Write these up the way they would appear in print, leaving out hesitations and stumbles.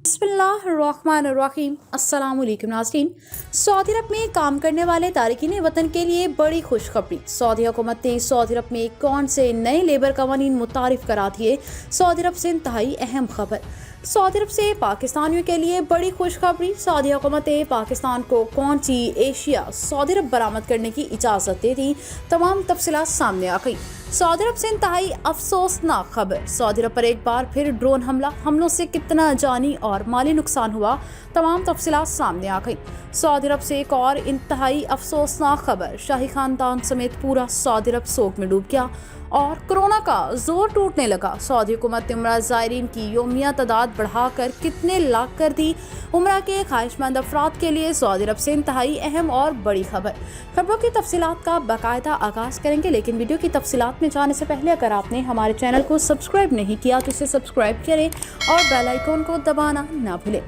बिस्मिल्लाहिर्रहमानिर्रहीम। अस्सलाम वालेकुम नाज़रीन। सऊदी अरब में काम करने वाले तारिकीन वतन के लिए बड़ी खुशखबरी। सऊदी हुकूमत ने सऊदी अरब में कौन से नए लेबर कवानीन मुतारिफ करा दिए। सऊदी अरब से इंतहाई अहम खबर। सऊदी अरब से पाकिस्तानियों के लिए बड़ी खुशखबरी। सऊदी हुकूमत ने पाकिस्तान को कौन सी एशिया सऊदी अरब बरामद करने की इजाज़त दे दी। तमाम तफसीलात सामने आ गई। सऊदी अरब से इंतहाई अफसोसनाक खबर। सऊदी अरब पर एक बार फिर ड्रोन हमलों से कितना जानी और माली नुकसान हुआ, तमाम तफसीलात सामने आ गई। सऊदी अरब से एक और इंतहाई अफसोसनाक खबर। शाही खानदान समेत पूरा सऊदी अरब सोग में डूब गया और कोरोना का जोर टूटने लगा। सऊदी हुकूमत ने उम्रा ज़ायरीन की योमिया तादाद बढ़ाकर कितने लाख कर दी। उम्रा के ख्वाहिशमंद अफराद के लिए सऊदी अरब से इंतहाई अहम और बड़ी खबर। खबरों की तफसीलात का बाकायदा आगाज़ करेंगे, लेकिन वीडियो की तफसीलात में जाने से पहले अगर आपने हमारे चैनल को सब्सक्राइब नहीं किया तो इसे सब्सक्राइब करें और बेल आइकन को दबाना ना भूलें।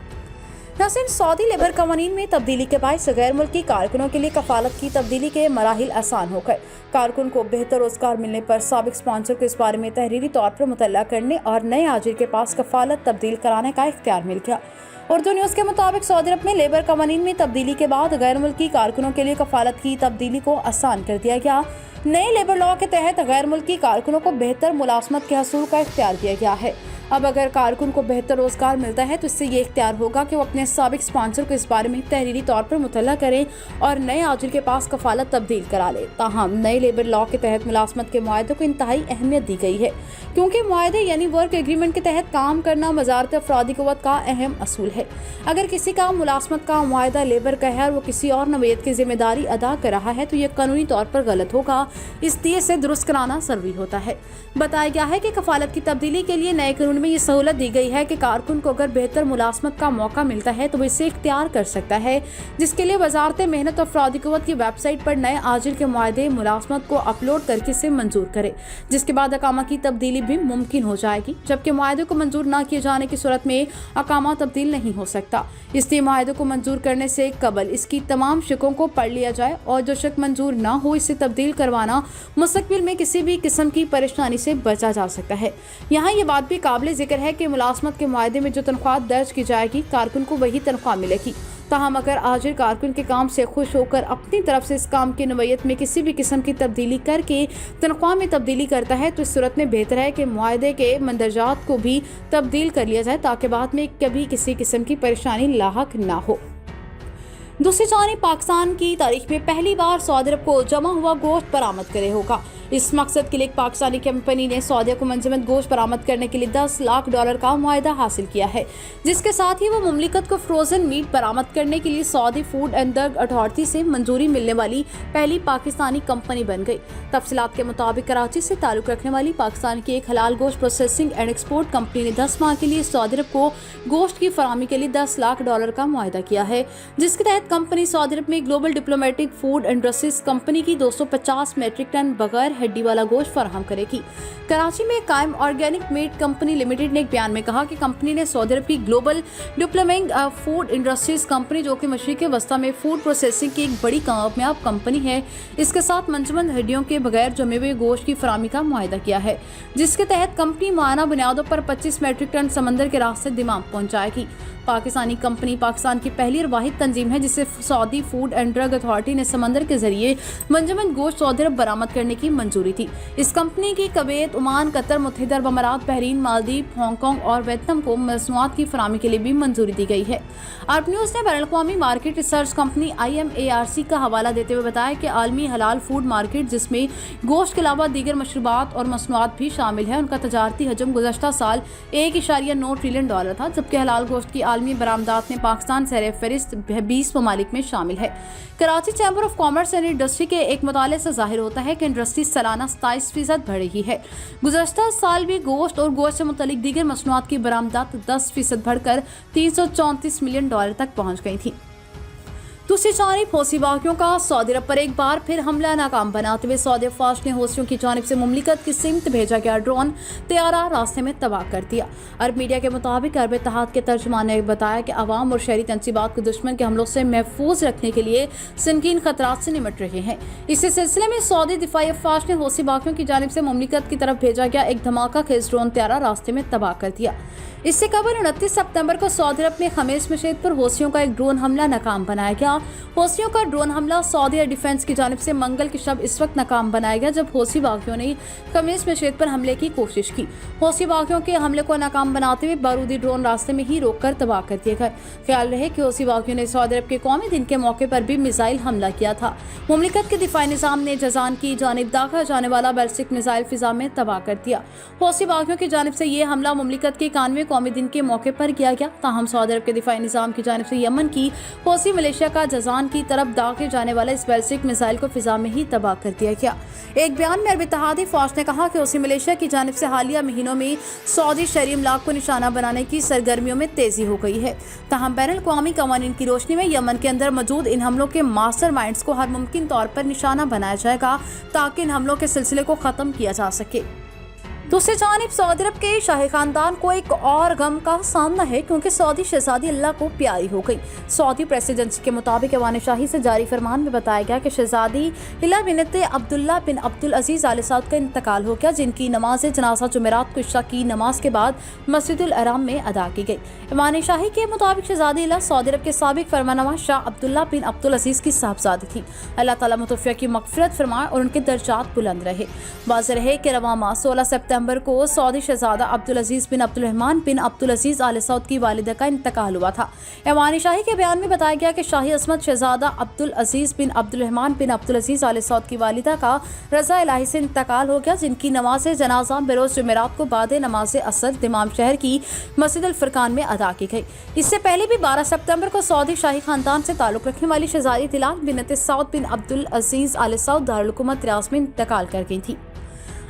नाज़रीन, सऊदी लेबर कवानीन में तब्दीली के बायस गैर मुल्की कारकुनों के लिए कफालत की तब्दीली के मराहिल आसान हो गए। कारकुन को बेहतर रोजगार मिलने पर साबिक स्पॉन्सर को इस बारे में तहरीरी तौर पर मुतल्ला करने और नए आजिर के पास कफालत तब्दील कराने का इख्तियार मिल गया। उर्दू न्यूज़ के मुताबिक सऊदी अरब में लेबर कवानीन में तब्दीली के बाद गैर मुल्की कारकुनों के लिए कफालत की तब्दीली को आसान कर दिया गया। नए लेबर लॉ के तहत गैर मुल्की कारकुनों को बेहतर मुलाजमत के हसूल का इख्तियार दिया गया है। अब अगर कारकुन को बेहतर रोजगार मिलता है तो इससे ये इख्तियार होगा कि वो अपने साबिक स्पॉन्सर को इस बारे में तहरीरी तौर पर मुतल्ला करें और नए आजिर के पास कफालत तब्दील करा ले। ताहम नए लेबर लॉ के तहत मुलाजमत के मुआहदे को इंतहाई अहमियत दी गई है, क्योंकि मुआहदे यानी वर्क एग्रीमेंट के तहत काम करना वजारत अफरादी क़ुव्वत का अहम असूल है। अगर किसी का मुलाजमत का मुआहदा लेबर का है और वो किसी और नौयत की जिम्मेदारी अदा कर रहा है तो यह कानूनी तौर पर गलत होगा, इसलिए इसे दुरुस्त कराना जरूरी होता है। बताया गया है कि कफालत की तब्दीली के लिए नए कानून में ये सहूलत दी गई है कि कारकुन को अगर बेहतर मुलाजमत का मौका मिलता है तो वो इसे इख्तियार कर सकता है, जिसके लिए वजारत मेहनत और अफरादी क़ुव्वत की वेबसाइट पर नए आजिर के मुआहदे मुलाजमत को अपलोड करके इसे मंजूर करे, जिसके बाद अकामा की तब्दीली भी मुमकिन हो जाएगी। जबकि मुआहदे को मंजूर न किए जाने की सूरत में अकामा तब्दील नहीं हो सकता। इसलिए मुआहदे को मंजूर करने से कबल इसकी तमाम शिकों को पढ़ लिया जाए और जो शक मंजूर न हो इसे तब्दील करवाना मुस्तकबिल में किसी भी किस्म की परेशानी से बचा जा सकता है। यहाँ ये बात भी काबिल जिक्र है कि मुलाजमत के मुआहदे में जो तनख्वाह दर्ज की जाएगी कारकुन को वही तनख्वाह मिलेगी। ताहम अगर आजिर कारकुन के काम से खुश होकर अपनी तरफ से इस काम की नवयत में किसी भी किस्म की तब्दीली करके तनख्वाह में तब्दीली करता है तो इस सूरत में बेहतर है कि मुआहदे के मंदरजात को भी तब्दील कर लिया जाए, ताकि बाद में कभी किसी किस्म की परेशानी लाहक ना हो। दूसरी जानिब पाकिस्तान की तारीख में पहली बार सऊदी अरब को जमा हुआ गोश्त बरामद करे होगा। इस मकसद के लिए एक पाकिस्तानी कंपनी ने सऊदी को मंजमद गोश्त बरामद करने के लिए $10 लाख का मुआहदा हासिल किया है, जिसके साथ ही वो मुमलिकत को फ्रोजन मीट बरामद करने के लिए Saudi food and drug authority से मंजूरी मिलने वाली पहली पाकिस्तानी कंपनी बन गई। तफसीलात के मुताबिक कराची से ताल्लुक रखने वाली पाकिस्तान की एक हलाल गोश्त प्रोसेसिंग एंड एक्सपोर्ट कंपनी ने 10 माह के लिए सऊदी अरब को गोश्त की फराहमी के लिए $10 लाख का मुआहदा किया है, जिसके तहत कंपनी सऊदी अरब में global diplomatic food industries company की 250 मेट्रिक टन बगैर हड्डी वाला गोश्त फराहम करेगी। कराची में कायम ऑर्गेनिक मीट कंपनी लिमिटेड ने एक बयान में कहा कि कंपनी ने सऊदी अरब की global diplomatic food industries company, जो कि मशरिक़ वस्ता में फूड प्रोसेसिंग की एक बड़ी कामयाब कंपनी है, इसके साथ मंजमद हड्डियों के बगैर जमे हुए गोश्त की फराहमी का मुआहदा किया है, जिसके तहत कंपनी माहाना बुनियादों पर 25 मेट्रिक टन समंदर के रास्ते दिमाग पहुंचाएगी। पाकिस्तानी कंपनी पाकिस्तान की पहली और वाहिद तंजीम है जिसे Saudi food and drug authority ने समंदर के जरिए मंजमद गोश्त सऊदी अरब बरामद करने की मंजूरी थी। इस कंपनी की कुवैत, ओमान, कतर, मुत्तहिदा अरब अमारात, बहरीन, मालदीव, हांगकांग और वियतनाम को मसनूआत की फराहमी के लिए भी मंजूरी दी गई है। अरब न्यूज़ ने बैनुल-अक़वामी मार्केट रिसर्च कंपनी IMARC का हवाला देते हुए बताया कि आलमी हलाल फूड मार्केट, जिसमें गोश्त के अलावा दीगर मशरूबात और मसनूआत भी शामिल है, उनका तजारती हजम गुज़श्ता साल $1.9 ट्रिलियन था, जबकि हलाल गोश्त की आलमी बरामदात में पाकिस्तान सर फहरिस्त 20 ममालिक में शामिल है। Karachi chamber of commerce and industry के एक मुताले से जाहिर होता है कि इंडस्ट्री सालाना 27% बढ़ रही है। गुज़श्ता साल भी गोश्त और गोश्त से मुतल्लिक दीगर मसनूआत की बरामदात 10% बढ़कर $334 मिलियन तक पहुँच गई थी। दूसरी जानिब हौसी बागियों का सऊदी अरब पर एक बार फिर हमला नाकाम बनाते हुए सऊदी अफवाज ने हौसियों की जानिब से मुमलिकत की सिमत भेजा गया ड्रोन तैयारा रास्ते में तबाह कर दिया। अरब मीडिया के मुताबिक अरब इत्तेहाद के तर्जुमान ने बताया कि अवाम और शहरी तंसीबात को दुश्मन के हमलों से महफूज रखने के लिए संगीन खतरात से निमट रहे हैं। इसी सिलसिले में सऊदी दिफाई अफवाज ने हौसी बागियों की जानिब से मुमलिकत की तरफ भेजा गया एक धमाका खेज ड्रोन तैयारा रास्ते में तबाह कर दिया। इससे कबल 29 सितंबर को सऊदी अरब में खमीस मशीद पर हौसियों का एक ड्रोन हमला नाकाम बनाया गया। हौसियों का ड्रोन हमला सऊदी एयर डिफेंस की जानिब से मंगल की शब इस वक्त नाकाम बनाया गया जब हौसी बागियों ने खमीस मशीद पर हमले की कोशिश की। हौसी बागियों के हमले को नाकाम बनाते हुए बारूदी ड्रोन रास्ते में ही रोककर तबाह कर दिए गए। ख्याल रहे कि हौसी बागियों ने सऊदी अरब के कौमी दिन के मौके पर भी मिसाइल हमला किया था। मुमलिकत के दिफाई निज़ाम ने जजान की जानिब दागा जाने वाला बैलिस्टिक मिसाइल फिजा में तबाह कर दिया। हौसी बागियों की जानिब से ये हमला मुमलिकत के 91वें कौमी दिन के मौके पर किया गया। ताहम सऊदी अरब के दिफाई निज़ाम की जानिब से यमन की हौसी मलेशिया का जजान की तरफ दागे जाने वाला इस बैलिस्टिक मिसाइल को फिजा में ही तबाह कर दिया गया। एक बयान में अरब इत्तेहादी फौज ने कहा कि हौसी मलेशिया की जानिब से हालिया महीनों में सऊदी शहरी इमलाक को निशाना बनाने की सरगर्मियों में तेजी हो गई है। ताहम बैनुल-अक़वामी क़वानीन की रोशनी में यमन के अंदर मौजूद इन हमलों के मास्टर माइंड्स को हर मुमकिन तौर पर निशाना बनाया जाएगा ताकि इन हमलों के सिलसिले को खत्म किया जा सके। दूसरी जानिब सऊदी अरब के शाही खानदान को एक और गम का सामना है क्योंकि सऊदी शहजादी अल्लाह को प्यारी हो गई। सऊदी प्रेस एजेंसी के मुताबिक ऐवान शाही से जारी फरमान में बताया गया कि शहजादी हिला बिनते अब्दुल्ला बिन अब्दुल अजीज आले सऊद का इंतकाल हो गया, जिनकी नमाज जनाजा जुमेरात को इशा की नमाज के बाद मस्जिदुल हराम में अदा की गई। ऐवान शाही के मुताबिक शहजादी हिला सऊदी अरब के साबिक फरमानवा शाह अब्दुल्ला बिन अब्दुल अजीज की साहबजादी थी। अल्लाह ताला मुतवफ़्फ़िया की मग़फ़िरत फरमाए और उनके दर्जात बुलंद रहे। वाज़ेह रहे कि रवां माह 16 सितंबर को सऊदी शहजादा अब्दुल अजीज बिन अब्दुल रहमान बिन अब्दुल अजीज आले सऊद की वालिदा का इंतकाल हुआ था। ऐवान शाही के बयान में बताया गया कि शाही असमत शहजादा अब्दुल अजीज बिन अब्दुल रहमान बिन अब्दुल अजीज आले सऊद की वालिदा का रज़ा इलाही से इंतकाल हो गया, जिनकी नमाज जनाजा बरोज़ जुमेरात को बाद नमाज असर दिमाम शहर की मस्जिदुल फुरकान में अदा की गई। इससे पहले भी 12 सितंबर को सऊदी शाही खानदान से ताल्लुक़ रखने वाली शहजादी तिलाल बिनते सऊद बिन अब्दुल अजीज आले सऊद दारुल हुकूमत रियाद में इंतकाल कर गई थी।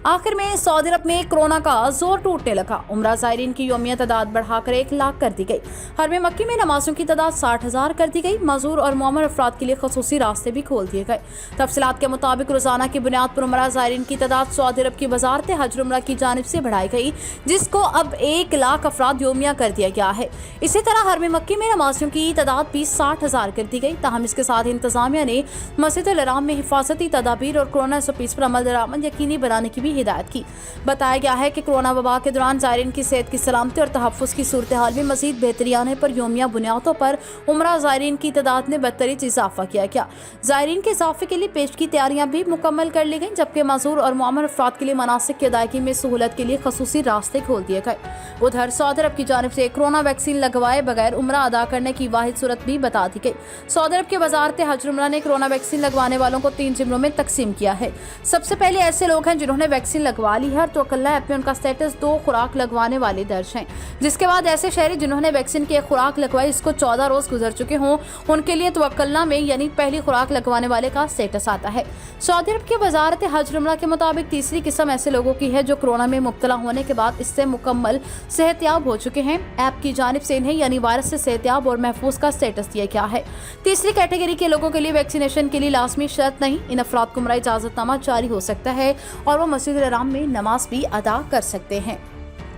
आखिर में सऊदी अरब में कोरोना का जोर टूटने लगा। उम्रा ज़ायरीन की यौमिया तादाद बढ़ाकर 1 लाख कर दी गई। हरम मक्की में नमाज़ों की तादाद 60,000 कर दी गई। मज़ूर और मुअम्मर अफराद के लिए खसूसी रास्ते भी खोल दिए गए। तफसीलात के मुताबिक रोज़ाना की बुनियाद पर उम्रा ज़ायरीन की तादाद सऊदी अरब की वज़ारत हज उम्रा की जानिब से बढ़ाई गई, जिसको अब 1 लाख अफराद यौमिया कर दिया गया है। इसी तरह हरम मक्की में नमाज़ों की तादाद भी 60,000 कर दी गई। ताहम इसके साथ इंतज़ामिया ने मस्जिदुल हराम में हिफाजती तदाबीर और कोरोना SOPs पर अमल दरामद यकीनी बनाने की भी हिदायत की। बताया गया है कि कोरोना वबा के दौरान ज़ायरीन की सेहत की सलामती और तहफ़्फ़ुज़ की सूरत हाल में मज़ीद बेहतरी आने पर यौमिया बुनियादों पर उम्रा ज़ायरीन की तादाद में बदतरीज इजाफा किया गया। ज़ायरीन के इजाफे के लिए पेश की तैयारियां भी मुकम्मल कर ली गईं, जबकि मज़ूर और मुअम्मर अफराद के लिए मनासिक की अदायगी में सहूलत के लिए खसूसी रास्ते खोल दिए गए। उधर सऊदी अरब की जानिब से कोरोना वैक्सीन लगवाए बगैर उम्रा अदा करने की वाहिद सूरत भी बता दी गई। सऊदी अरब की वज़ारत हज उम्रा ने कोरोना वैक्सीन लगवाने वालों को 3 ज़िमरों में तकसीम किया है। सबसे पहले ऐसे लोग हैं जिन्होंने वैक्सीन लगवा ली है तो अकल्ला ऐप में उनका स्टेटस 2 खुराक लगवाने वाले दर्ज हैं। जिसके बाद ऐसे शहरी जिन्होंने वैक्सीन की 1 खुराक लगवाई, इसको 14 रोज गुजर चुके हों, उनके लिए तो अकल्ला में यानी पहली खुराक लगवाने वाले का स्टेटस आता है। सऊदी अरब की वज़ारत हज उम्रा के मुताबिक तीसरी किस्म ऐसे लोगों की है जो कोरोना में मुब्तला होने के बाद इससे मुकम्मल सेहतयाब हो चुके हैं। ऐप की जानिब से इन्हें यानी वायरस से सेहतयाब और महफूज का स्टेटस दिया गया है। तीसरी कैटेगरी के लोगों के लिए वैक्सीनेशन के लिए लाजमी शर्त नहीं, इन अफराद को उम्रा इजाजतनामा जारी हो सकता है और वो मस्जिद हराम में नमाज भी अदा कर सकते हैं।